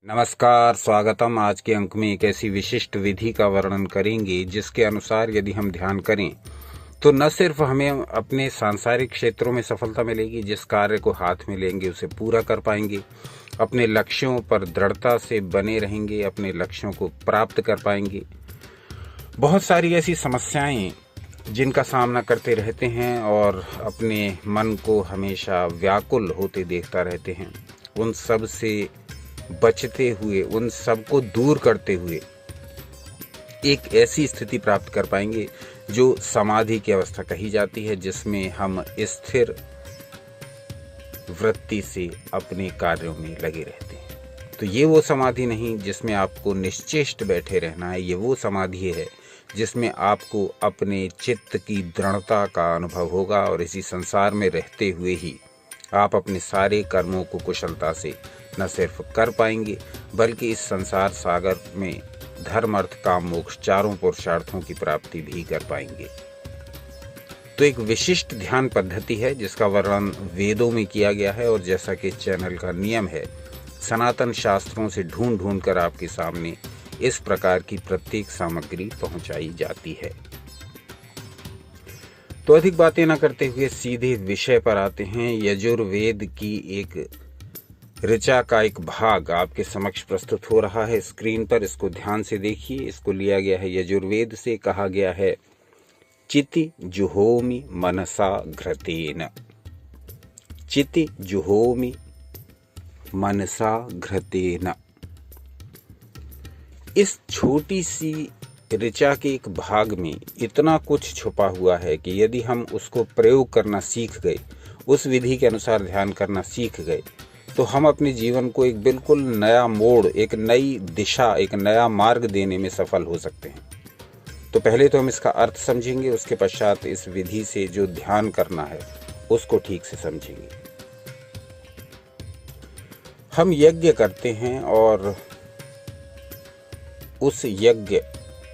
नमस्कार, स्वागतम। आज के अंक में एक ऐसी विशिष्ट विधि का वर्णन करेंगे जिसके अनुसार यदि हम ध्यान करें तो न सिर्फ हमें अपने सांसारिक क्षेत्रों में सफलता मिलेगी, जिस कार्य को हाथ में लेंगे उसे पूरा कर पाएंगे, अपने लक्ष्यों पर दृढ़ता से बने रहेंगे, अपने लक्ष्यों को प्राप्त कर पाएंगे। बहुत सारी ऐसी समस्याएं जिनका सामना करते रहते हैं और अपने मन को हमेशा व्याकुल होते देखता रहते हैं, उन सब से बचते हुए, उन सब को दूर करते हुए एक ऐसी स्थिति प्राप्त कर पाएंगे जो समाधि की अवस्था कही जाती है, जिसमें हम स्थिर वृत्ति से अपने कार्यों में लगे रहते हैं। तो ये वो समाधि नहीं जिसमें आपको निश्चेष्ट बैठे रहना है, ये वो समाधि है जिसमें आपको अपने चित्त की दृढ़ता का अनुभव होगा और इसी संसार में रहते हुए ही आप अपने सारे कर्मों को कुशलता से न सिर्फ कर पाएंगे बल्कि इस संसार सागर में धर्म, अर्थ, काम, मोक्ष चारों पुरुषार्थों की प्राप्ति भी कर पाएंगे। तो एक विशिष्ट ध्यान पद्धति है जिसका वर्णन वेदों में किया गया है और जैसा कि चैनल का नियम है, सनातन शास्त्रों से ढूंढ ढूंढ कर आपके सामने इस प्रकार की प्रत्येक सामग्री पहुंचाई जाती है। तो अधिक बातें न करते हुए सीधे विषय पर आते हैं। यजुर्वेद की एक ऋचा का एक भाग आपके समक्ष प्रस्तुत हो रहा है स्क्रीन पर, इसको ध्यान से देखिए। इसको लिया गया है यजुर्वेद से। कहा गया है, चिति जुहोमि मनसा घृतेन। चिति जुहोमि मनसा घृतेन। इस छोटी सी ऋचा के एक भाग में इतना कुछ छुपा हुआ है कि यदि हम उसको प्रयोग करना सीख गए, उस विधि के अनुसार ध्यान करना सीख गए, तो हम अपने जीवन को एक बिल्कुल नया मोड़, एक नई दिशा, एक नया मार्ग देने में सफल हो सकते हैं। तो पहले तो हम इसका अर्थ समझेंगे, उसके पश्चात इस विधि से जो ध्यान करना है उसको ठीक से समझेंगे। हम यज्ञ करते हैं और उस यज्ञ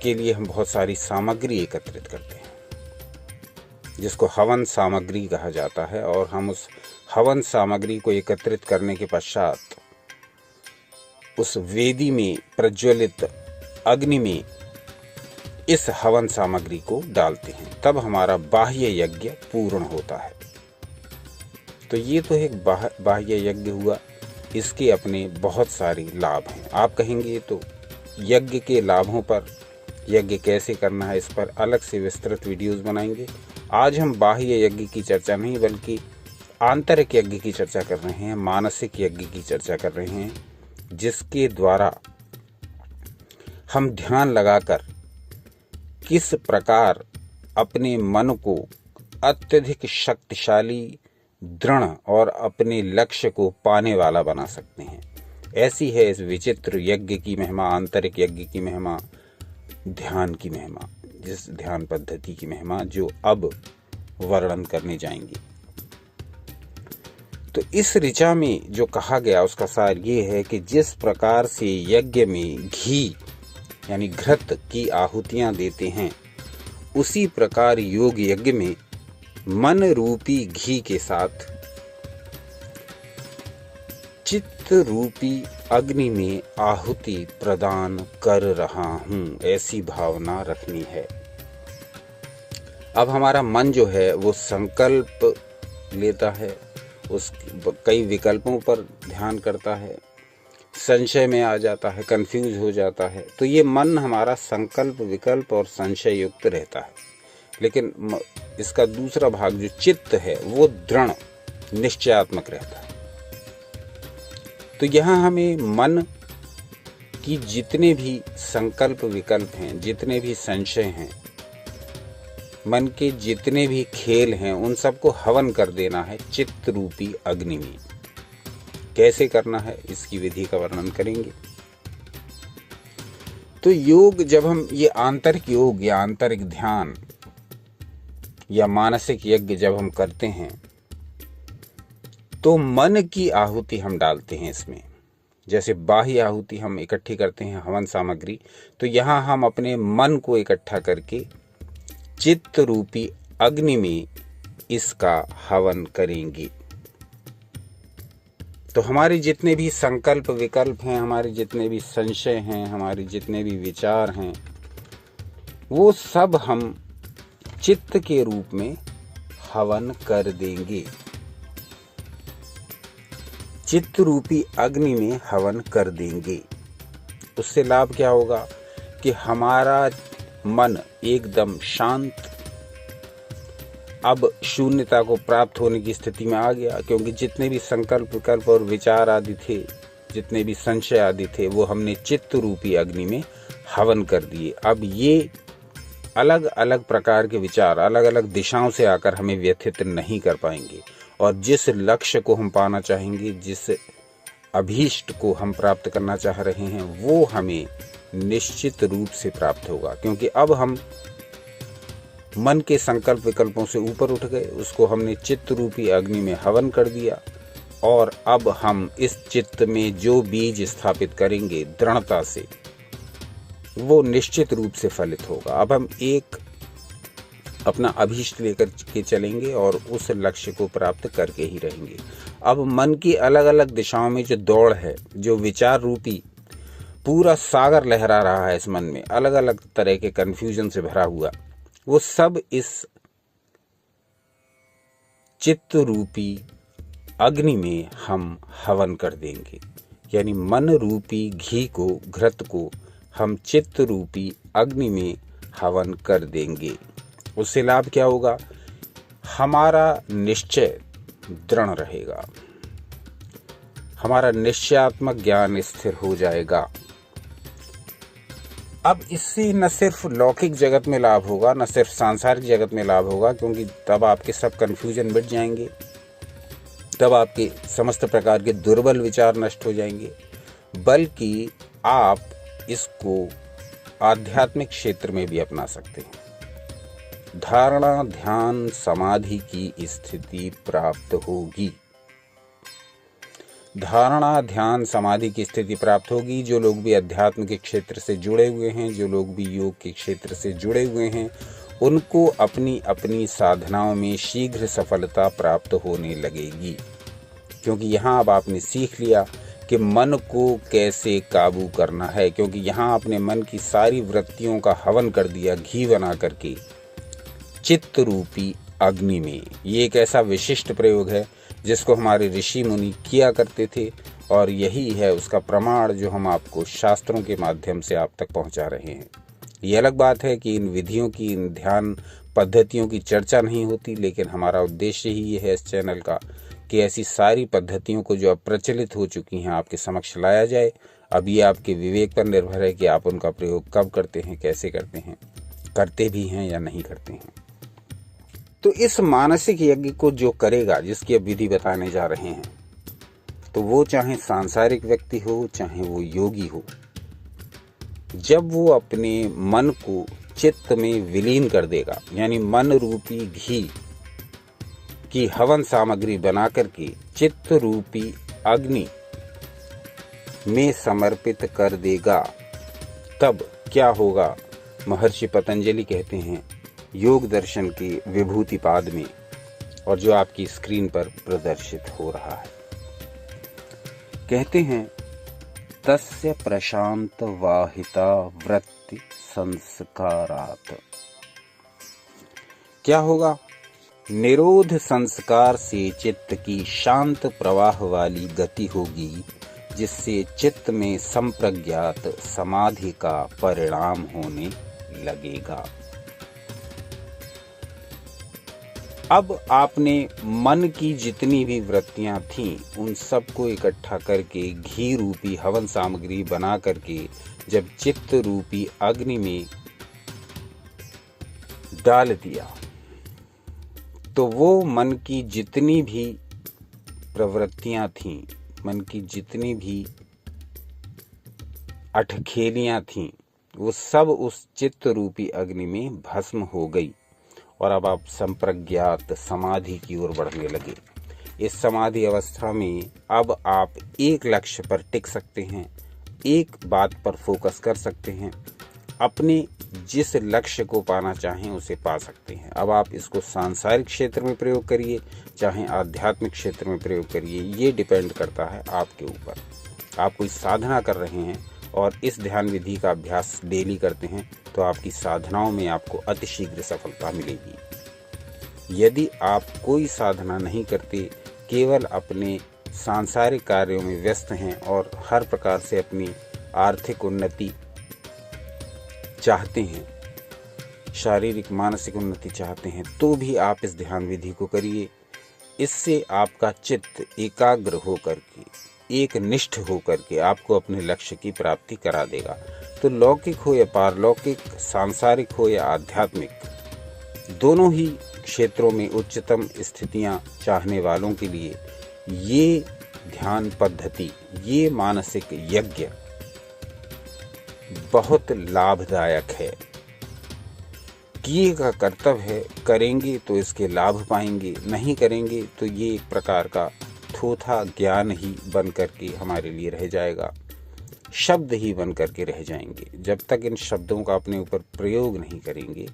के लिए हम बहुत सारी सामग्री एकत्रित करते हैं जिसको हवन सामग्री कहा जाता है, और हम उस हवन सामग्री को एकत्रित करने के पश्चात उस वेदी में प्रज्वलित अग्नि में इस हवन सामग्री को डालते हैं, तब हमारा बाह्य यज्ञ पूर्ण होता है। तो ये तो एक बाह्य यज्ञ हुआ, इसके अपने बहुत सारे लाभ हैं। आप कहेंगे तो यज्ञ के लाभों पर, यज्ञ कैसे करना है, इस पर अलग से विस्तृत वीडियोस बनाएंगे। आज हम बाह्य यज्ञ की चर्चा नहीं बल्कि आंतरिक यज्ञ की चर्चा कर रहे हैं, मानसिक यज्ञ की चर्चा कर रहे हैं, जिसके द्वारा हम ध्यान लगाकर किस प्रकार अपने मन को अत्यधिक शक्तिशाली, दृढ़ और अपने लक्ष्य को पाने वाला बना सकते हैं। ऐसी है इस विचित्र यज्ञ की महिमा, आंतरिक यज्ञ की महिमा, ध्यान की महिमा, जिस ध्यान पद्धति की महिमा जो अब वर्णन करने जाएंगे। तो इस ऋचा में जो कहा गया उसका सार ये है कि जिस प्रकार से यज्ञ में घी यानी घृत की आहुतियां देते हैं, उसी प्रकार योग यज्ञ में मन रूपी घी के साथ चित्त रूपी अग्नि में आहुति प्रदान कर रहा हूं, ऐसी भावना रखनी है। अब हमारा मन जो है वो संकल्प लेता है, उस कई विकल्पों पर ध्यान करता है, संशय में आ जाता है, कंफ्यूज हो जाता है। तो ये मन हमारा संकल्प, विकल्प और संशय युक्त रहता है। लेकिन इसका दूसरा भाग जो चित्त है वो दृढ़ निश्चयात्मक रहता है। तो यहाँ हमें मन की जितने भी संकल्प विकल्प हैं, जितने भी संशय हैं, मन के जितने भी खेल हैं, उन सबको हवन कर देना है चित्त रूपी अग्नि में। कैसे करना है इसकी विधि का वर्णन करेंगे। तो योग, जब हम ये आंतरिक योग या आंतरिक ध्यान या मानसिक यज्ञ जब हम करते हैं तो मन की आहुति हम डालते हैं इसमें। जैसे बाह्य आहुति हम इकट्ठी करते हैं हवन सामग्री, तो यहाँ हम अपने मन को इकट्ठा करके चित्त रूपी अग्नि में इसका हवन करेंगे। तो हमारे जितने भी संकल्प विकल्प हैं, हमारे जितने भी संशय हैं, हमारे जितने भी विचार हैं, वो सब हम चित्त के रूप में हवन कर देंगे, चित्त रूपी अग्नि में हवन कर देंगे। उससे लाभ क्या होगा कि हमारा मन एकदम शांत, अब शून्यता को प्राप्त होने की स्थिति में आ गया, क्योंकि जितने भी संकल्प विकल्प और विचार आदि थे, जितने भी संशय आदि थे, वो हमने चित्त रूपी अग्नि में हवन कर दिए। अब ये अलग अलग प्रकार के विचार अलग अलग दिशाओं से आकर हमें व्यथित नहीं कर पाएंगे, और जिस लक्ष्य को हम पाना चाहेंगे, जिस अभीष्ट को हम प्राप्त करना चाह रहे हैं, वो हमें निश्चित रूप से प्राप्त होगा। क्योंकि अब हम मन के संकल्प विकल्पों से ऊपर उठ गए, उसको हमने चित्त रूपी अग्नि में हवन कर दिया, और अब हम इस चित्त में जो बीज स्थापित करेंगे दृढ़ता से, वो निश्चित रूप से फलित होगा। अब हम एक अपना अभीष्ट लेकर के चलेंगे और उस लक्ष्य को प्राप्त करके ही रहेंगे। अब मन की अलग अलग दिशाओं में जो दौड़ है, जो विचार रूपी पूरा सागर लहरा रहा है इस मन में, अलग अलग तरह के कंफ्यूजन से भरा हुआ, वो सब इस चित्त रूपी अग्नि में हम हवन कर देंगे। यानी मन रूपी घी को, घृत को हम चित्त रूपी अग्नि में हवन कर देंगे। उससे लाभ क्या होगा? हमारा निश्चय दृढ़ रहेगा, हमारा निश्चयात्मक ज्ञान स्थिर हो जाएगा। अब इससे न सिर्फ लौकिक जगत में लाभ होगा, न सिर्फ सांसारिक जगत में लाभ होगा, क्योंकि तब आपके सब कन्फ्यूजन मिट जाएंगे, तब आपके समस्त प्रकार के दुर्बल विचार नष्ट हो जाएंगे, बल्कि आप इसको आध्यात्मिक क्षेत्र में भी अपना सकते हैं। धारणा, ध्यान, समाधि की स्थिति प्राप्त होगी। धारणा, ध्यान, समाधि की स्थिति प्राप्त होगी। जो लोग भी अध्यात्म के क्षेत्र से जुड़े हुए हैं, जो लोग भी योग के क्षेत्र से जुड़े हुए हैं, उनको अपनी अपनी साधनाओं में शीघ्र सफलता प्राप्त होने लगेगी। क्योंकि यहाँ अब आपने सीख लिया कि मन को कैसे काबू करना है, क्योंकि यहाँ आपने मन की सारी वृत्तियों का हवन कर दिया घी बना करके चित्त रूपी अग्नि में। ये एक ऐसा विशिष्ट प्रयोग है जिसको हमारे ऋषि मुनि किया करते थे, और यही है उसका प्रमाण जो हम आपको शास्त्रों के माध्यम से आप तक पहुंचा रहे हैं। ये अलग बात है कि इन विधियों की, इन ध्यान पद्धतियों की चर्चा नहीं होती, लेकिन हमारा उद्देश्य ही ये है इस चैनल का कि ऐसी सारी पद्धतियों को जो अब प्रचलित हो चुकी हैं आपके समक्ष लाया जाए। अब ये आपके विवेक पर निर्भर है कि आप उनका प्रयोग कब करते हैं, कैसे करते हैं, करते भी हैं या नहीं करते हैं। तो इस मानसिक यज्ञ को जो करेगा, जिसकी अब विधि बताने जा रहे हैं, तो वो चाहे सांसारिक व्यक्ति हो, चाहे वो योगी हो, जब वो अपने मन को चित्त में विलीन कर देगा, यानी मन रूपी घी की हवन सामग्री बना करके चित्त रूपी अग्नि में समर्पित कर देगा, तब क्या होगा? महर्षि पतंजलि कहते हैं योग दर्शन के विभूति पाद में, और जो आपकी स्क्रीन पर प्रदर्शित हो रहा है, कहते हैं तस्य प्रशांत वाहिता वृत्ति संस्कारात्। क्या होगा? निरोध संस्कार से चित्त की शांत प्रवाह वाली गति होगी, जिससे चित्त में संप्रज्ञात समाधि का परिणाम होने लगेगा। अब आपने मन की जितनी भी वृत्तियां थीं, उन सबको इकट्ठा करके घी रूपी हवन सामग्री बना करके जब चित्त रूपी अग्नि में डाल दिया, तो वो मन की जितनी भी प्रवृत्तियां थीं, मन की जितनी भी अठखेलियां थीं, वो सब उस चित्त रूपी अग्नि में भस्म हो गई, और अब आप संप्रज्ञात समाधि की ओर बढ़ने लगे। इस समाधि अवस्था में अब आप एक लक्ष्य पर टिक सकते हैं, एक बात पर फोकस कर सकते हैं, अपने जिस लक्ष्य को पाना चाहें उसे पा सकते हैं। अब आप इसको सांसारिक क्षेत्र में प्रयोग करिए, चाहे आध्यात्मिक क्षेत्र में प्रयोग करिए, ये डिपेंड करता है आपके ऊपर। आप कोई साधना कर रहे हैं और इस ध्यान विधि का अभ्यास डेली करते हैं तो आपकी साधनाओं में आपको अतिशीघ्र सफलता मिलेगी। यदि आप कोई साधना नहीं करते, केवल अपने सांसारिक कार्यों में व्यस्त हैं और हर प्रकार से अपनी आर्थिक उन्नति चाहते हैं, शारीरिक मानसिक उन्नति चाहते हैं, तो भी आप इस ध्यान विधि को करिए। इससे आपका चित्त एकाग्र होकर के, एक निष्ठ होकर के आपको अपने लक्ष्य की प्राप्ति करा देगा। तो लौकिक हो या पारलौकिक, सांसारिक हो या आध्यात्मिक, दोनों ही क्षेत्रों में उच्चतम स्थितियां चाहने वालों के लिए ये ध्यान पद्धति, ये मानसिक यज्ञ बहुत लाभदायक है। किए का कर्तव्य है, करेंगे तो इसके लाभ पाएंगे, नहीं करेंगे तो ये एक प्रकार का थोथा ज्ञान ही बन करके हमारे लिए रह जाएगा, शब्द ही बन करके रह जाएंगे। जब तक इन शब्दों का अपने ऊपर प्रयोग नहीं करेंगे,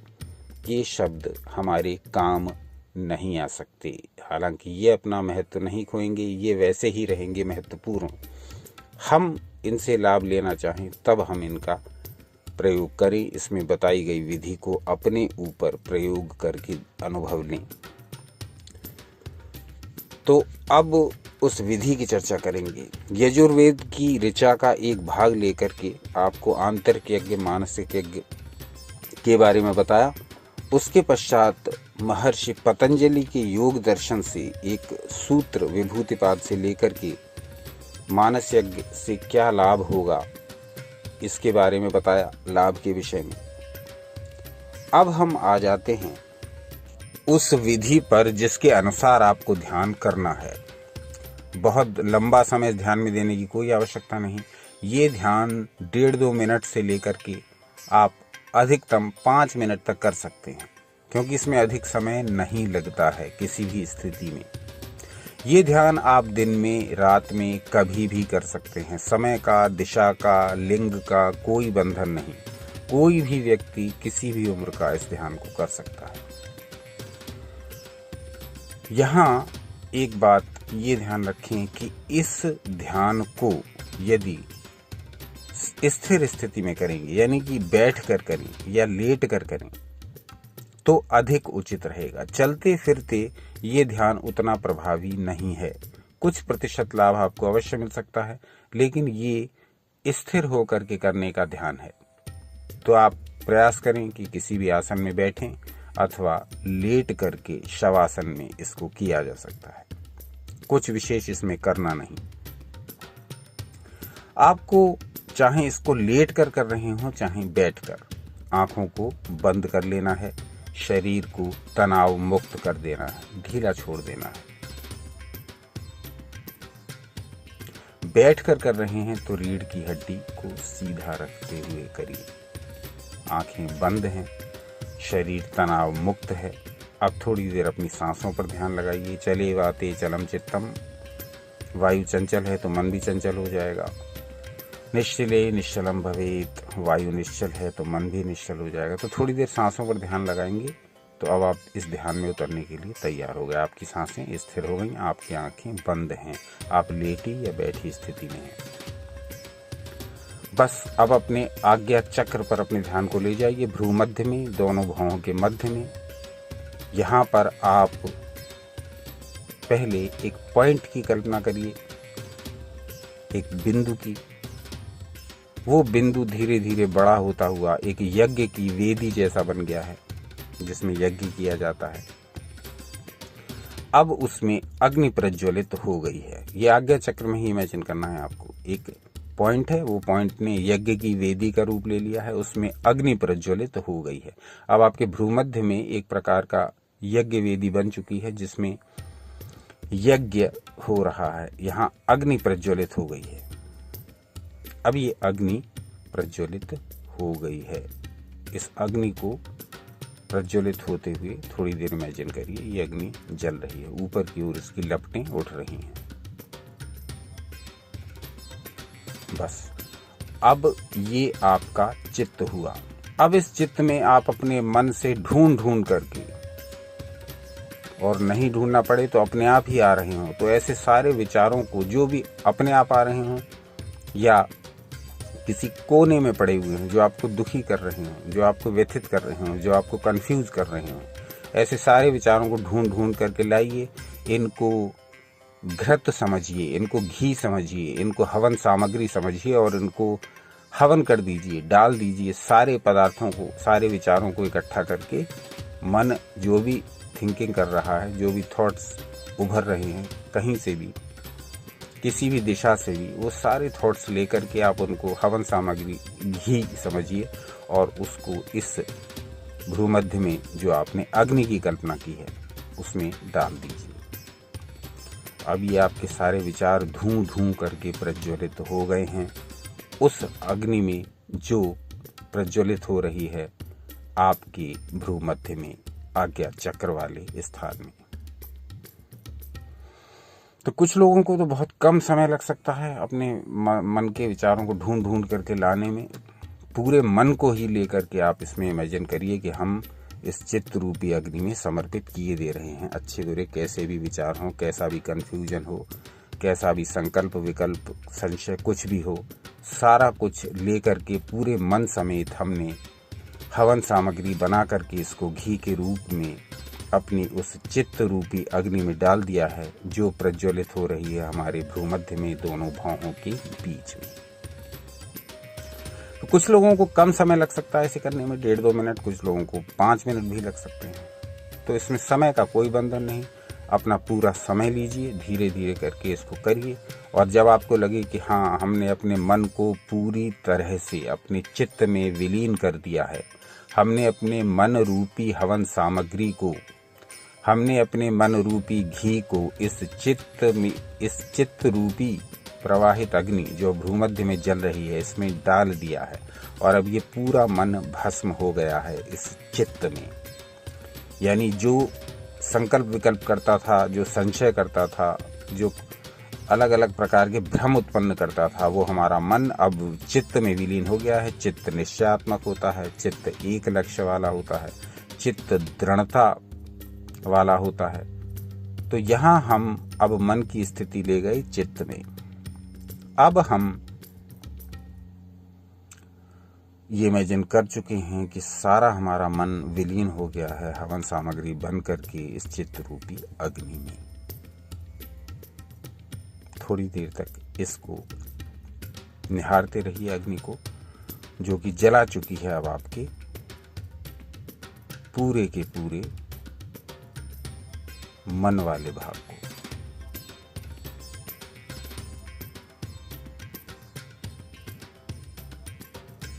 ये शब्द हमारे काम नहीं आ सकते। हालांकि ये अपना महत्व नहीं खोएंगे, ये वैसे ही रहेंगे महत्वपूर्ण। हम इनसे लाभ लेना चाहें तब हम इनका प्रयोग करें, इसमें बताई गई विधि को अपने ऊपर प्रयोग करके अनुभव लें। तो अब उस विधि की चर्चा करेंगे। यजुर्वेद की ऋचा का एक भाग लेकर के आपको आंतरिक यज्ञ, मानसिक यज्ञ के बारे में बताया। उसके पश्चात महर्षि पतंजलि के योग दर्शन से एक सूत्र विभूतिपाद से लेकर के मानस यज्ञ से क्या लाभ होगा इसके बारे में बताया, लाभ के विषय में। अब हम आ जाते हैं उस विधि पर जिसके अनुसार आपको ध्यान करना है। बहुत लंबा समय ध्यान में देने की कोई आवश्यकता नहीं। ये ध्यान 1.5-2 मिनट से लेकर के आप अधिकतम 5 मिनट तक कर सकते हैं, क्योंकि इसमें अधिक समय नहीं लगता है किसी भी स्थिति में। ये ध्यान आप दिन में, रात में कभी भी कर सकते हैं। समय का, दिशा का, लिंग का कोई बंधन नहीं। कोई भी व्यक्ति किसी भी उम्र का इस ध्यान को कर सकता है। यहाँ एक बात ये ध्यान रखें कि इस ध्यान को यदि स्थिर स्थिति में करेंगे, यानी कि बैठ कर करें या लेट कर करें, तो अधिक उचित रहेगा। चलते फिरते ये ध्यान उतना प्रभावी नहीं है। कुछ प्रतिशत लाभ आपको अवश्य मिल सकता है, लेकिन ये स्थिर होकर के करने का ध्यान है। तो आप प्रयास करें कि किसी भी आसन में बैठें अथवा लेट करके शवासन में इसको किया जा सकता है। कुछ विशेष इसमें करना नहीं। आपको चाहे इसको लेट कर रहे हो, चाहे बैठ कर, आंखों को बंद कर लेना है, शरीर को तनाव मुक्त कर देना है, ढीला छोड़ देना है। बैठ कर रहे हैं तो रीढ़ की हड्डी को सीधा रखते हुए करिए। आंखें बंद हैं, शरीर तनाव मुक्त है। अब थोड़ी देर अपनी सांसों पर ध्यान लगाइए। चले वाते चलम चित्तम, वायु चंचल है तो मन भी चंचल हो जाएगा। निश्चले निश्चलम भवेत, वायु निश्चल है तो मन भी निश्चल हो जाएगा। तो थोड़ी देर सांसों पर ध्यान लगाएंगे तो अब आप इस ध्यान में उतरने के लिए तैयार हो गए। आपकी सांसें स्थिर हो गई, आपकी आंखें बंद हैं, आप लेटी या बैठी स्थिति में हैं। बस अब अपने आज्ञा चक्र पर अपने ध्यान को ले जाइए, भ्रू मध्य में, दोनों भौहों के मध्य में। यहाँ पर आप पहले एक पॉइंट की कल्पना करिए, एक बिंदु की। वो बिंदु धीरे धीरे बड़ा होता हुआ एक यज्ञ की वेदी जैसा बन गया है, जिसमें यज्ञ किया जाता है। अब उसमें अग्नि प्रज्वलित हो गई है। ये आज्ञा चक्र में ही इमेजिन करना है आपको। एक पॉइंट है, वो पॉइंट ने यज्ञ की वेदी का रूप ले लिया है, उसमें अग्नि प्रज्वलित हो गई है। अब आपके भ्रूमध्य में एक प्रकार का यज्ञ वेदी बन चुकी है, जिसमें यज्ञ हो रहा है। यहाँ अग्नि प्रज्वलित हो गई है। अब ये अग्नि प्रज्वलित हो गई है। इस अग्नि को प्रज्वलित होते हुए थोड़ी देर इमेजिन करिए, ये अग्नि जल रही है, ऊपर की ओर इसकी लपटें उठ रही हैं। बस अब ये आपका चित्त हुआ। अब इस चित्त में आप अपने मन से ढूंढ करके, और नहीं ढूंढना पड़े तो अपने आप ही आ रहे हों, तो ऐसे सारे विचारों को जो भी अपने आप आ रहे हों या किसी कोने में पड़े हुए हैं जो आपको दुखी कर रहे हों, जो आपको व्यथित कर रहे हों, जो आपको कंफ्यूज कर रहे हों, ऐसे सारे विचारों को ढूंढ करके लाइए। इनको घृत समझिए, इनको घी समझिए, इनको हवन सामग्री समझिए और इनको हवन कर दीजिए, डाल दीजिए सारे पदार्थों को, सारे विचारों को इकट्ठा करके। मन जो भी थिंकिंग कर रहा है, जो भी थॉट्स उभर रहे हैं कहीं से भी, किसी भी दिशा से भी, वो सारे थॉट्स लेकर के आप उनको हवन सामग्री घी समझिए और उसको इस भ्रूमध्य में जो आपने अग्नि की कल्पना की है उसमें डाल दीजिए। अब ये आपके सारे विचार धूं करके प्रज्वलित हो गए हैं उस अग्नि में जो प्रज्वलित हो रही है आपके भ्रूमध्य में, आज्ञा चक्र वाले स्थान में। तो कुछ लोगों को तो बहुत कम समय लग सकता है अपने मन के विचारों को ढूंढ करके लाने में। पूरे मन को ही लेकर के आप इसमें इमेजिन करिए कि हम इस चित्त रूपी अग्नि में समर्पित किए दे रहे हैं। अच्छे बुरे कैसे भी विचार हों, कैसा भी कन्फ्यूजन हो, कैसा भी संकल्प विकल्प संशय कुछ भी हो, सारा कुछ लेकर के पूरे मन समेत हमने हवन सामग्री बना करके इसको घी के रूप में अपनी उस चित्त रूपी अग्नि में डाल दिया है जो प्रज्वलित हो रही है हमारे भ्रूमध्य में, दोनों भौहों के बीच में। तो कुछ लोगों को कम समय लग सकता है इसे करने में, 1.5-2 मिनट, कुछ लोगों को 5 मिनट भी लग सकते हैं। तो इसमें समय का कोई बंधन नहीं, अपना पूरा समय लीजिए, धीरे धीरे करके इसको करिए। और जब आपको लगे कि हाँ, हमने अपने मन को पूरी तरह से अपने चित्त में विलीन कर दिया है, हमने अपने मन रूपी हवन सामग्री को, हमने अपने मन रूपी घी को इस चित्त रूपी प्रवाहित अग्नि जो भ्रूमध्य में जल रही है इसमें डाल दिया है, और अब ये पूरा मन भस्म हो गया है इस चित्त में। यानी जो संकल्प विकल्प करता था, जो संशय करता था, जो अलग अलग प्रकार के भ्रम उत्पन्न करता था, वो हमारा मन अब चित्त में विलीन हो गया है। चित्त निश्चयात्मक होता है, चित्त एक लक्ष्य वाला होता है, चित्त दृढ़ता वाला होता है। तो यहाँ हम अब मन की स्थिति ले गए चित्त में। अब हम ये इमेजिन कर चुके हैं कि सारा हमारा मन विलीन हो गया है हवन सामग्री बन करके इस चित्त रूपी अग्नि में। थोड़ी देर तक इसको निहारते रहिए अग्नि को, जो कि जला चुकी है अब आपके पूरे के पूरे मन वाले भाग को।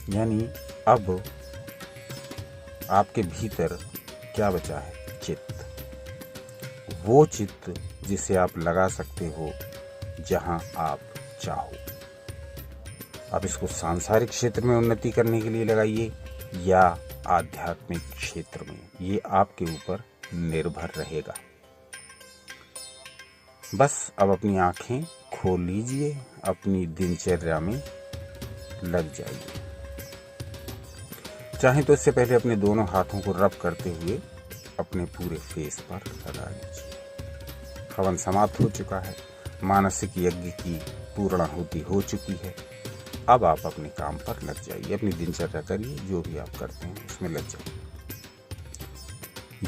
यानी अब आपके भीतर क्या बचा है? चित्त। वो चित्त जिसे आप लगा सकते हो जहां आप चाहो। अब इसको सांसारिक क्षेत्र में उन्नति करने के लिए लगाइए या आध्यात्मिक क्षेत्र में, ये आपके ऊपर निर्भर रहेगा। बस अब अपनी आंखें खोल लीजिए, अपनी दिनचर्या में लग जाइए। चाहे तो इससे पहले अपने दोनों हाथों को रब करते हुए अपने पूरे फेस पर लगा लीजिए। हवन समाप्त हो चुका है, मानसिक यज्ञ की पूर्णाहुति हो चुकी है। अब आप अपने काम पर लग जाइए, अपनी दिनचर्या करिए, जो भी आप करते हैं उसमें लग जाइए।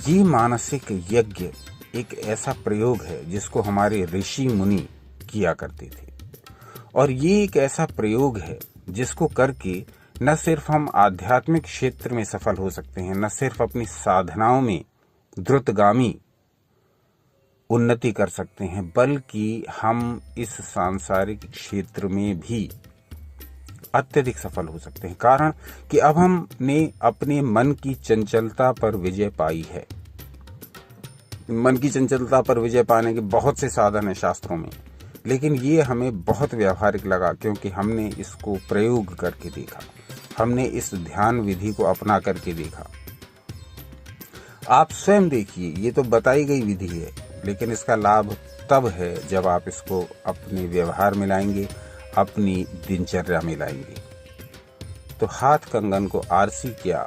ये मानसिक यज्ञ एक ऐसा प्रयोग है जिसको हमारे ऋषि मुनि किया करते थे, और ये एक ऐसा प्रयोग है जिसको करके न सिर्फ हम आध्यात्मिक क्षेत्र में सफल हो सकते हैं, न सिर्फ अपनी साधनाओं में द्रुतगामी उन्नति कर सकते हैं, बल्कि हम इस सांसारिक क्षेत्र में भी अत्यधिक सफल हो सकते हैं। कारण कि अब हमने अपने मन की चंचलता पर विजय पाई है। मन की चंचलता पर विजय पाने के बहुत से साधन हैं शास्त्रों में, लेकिन ये हमें बहुत व्यावहारिक लगा क्योंकि हमने इसको प्रयोग करके देखा, हमने इस ध्यान विधि को अपना करके देखा। आप स्वयं देखिए, ये तो बताई गई विधि है, लेकिन इसका लाभ तब है जब आप इसको अपने व्यवहार में लाएंगे, अपनी दिनचर्या में लाएंगे। तो हाथ कंगन को आरसी क्या,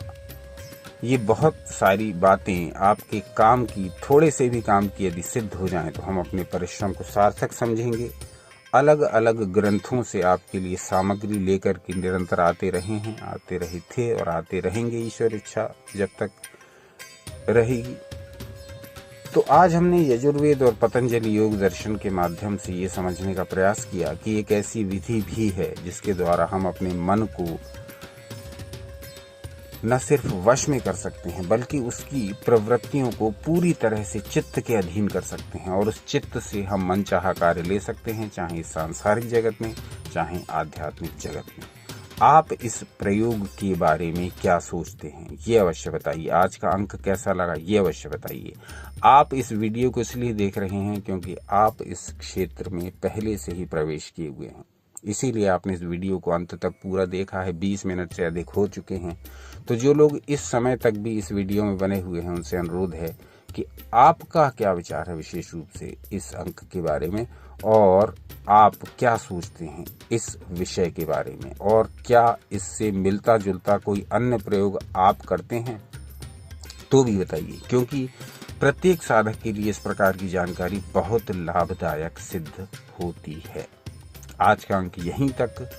ये बहुत सारी बातें आपके काम की, थोड़े से भी काम की यदि सिद्ध हो जाएं तो हम अपने परिश्रम को सार्थक समझेंगे। अलग अलग ग्रंथों से आपके लिए सामग्री लेकर के निरंतर आते रहे हैं, आते रहे थे और आते रहेंगे, ईश्वर इच्छा जब तक रहेगी। तो आज हमने यजुर्वेद और पतंजलि योग दर्शन के माध्यम से ये समझने का प्रयास किया कि एक ऐसी विधि भी है जिसके द्वारा हम अपने मन को न सिर्फ वश में कर सकते हैं बल्कि उसकी प्रवृत्तियों को पूरी तरह से चित्त के अधीन कर सकते हैं, और उस चित्त से हम मनचाहा कार्य ले सकते हैं, चाहे सांसारिक जगत में चाहे आध्यात्मिक जगत में। आप इस प्रयोग के बारे में क्या सोचते हैं ये अवश्य बताइए। आज का अंक कैसा लगा ये अवश्य बताइए। आप इस वीडियो को इसलिए देख रहे हैं क्योंकि आप इस क्षेत्र में पहले से ही प्रवेश किए हुए हैं, इसीलिए आपने इस वीडियो को अंत तक पूरा देखा है। 20 मिनट से अधिक हो चुके हैं। तो जो लोग इस समय तक भी इस वीडियो में बने हुए हैं उनसे अनुरोध है कि आपका क्या विचार है विशेष रूप से इस अंक के बारे में, और आप क्या सोचते हैं इस विषय के बारे में, और क्या इससे मिलता जुलता कोई अन्य प्रयोग आप करते हैं तो भी बताइए, क्योंकि प्रत्येक साधक के लिए इस प्रकार की जानकारी बहुत लाभदायक सिद्ध होती है। आज का अंक यहीं तक।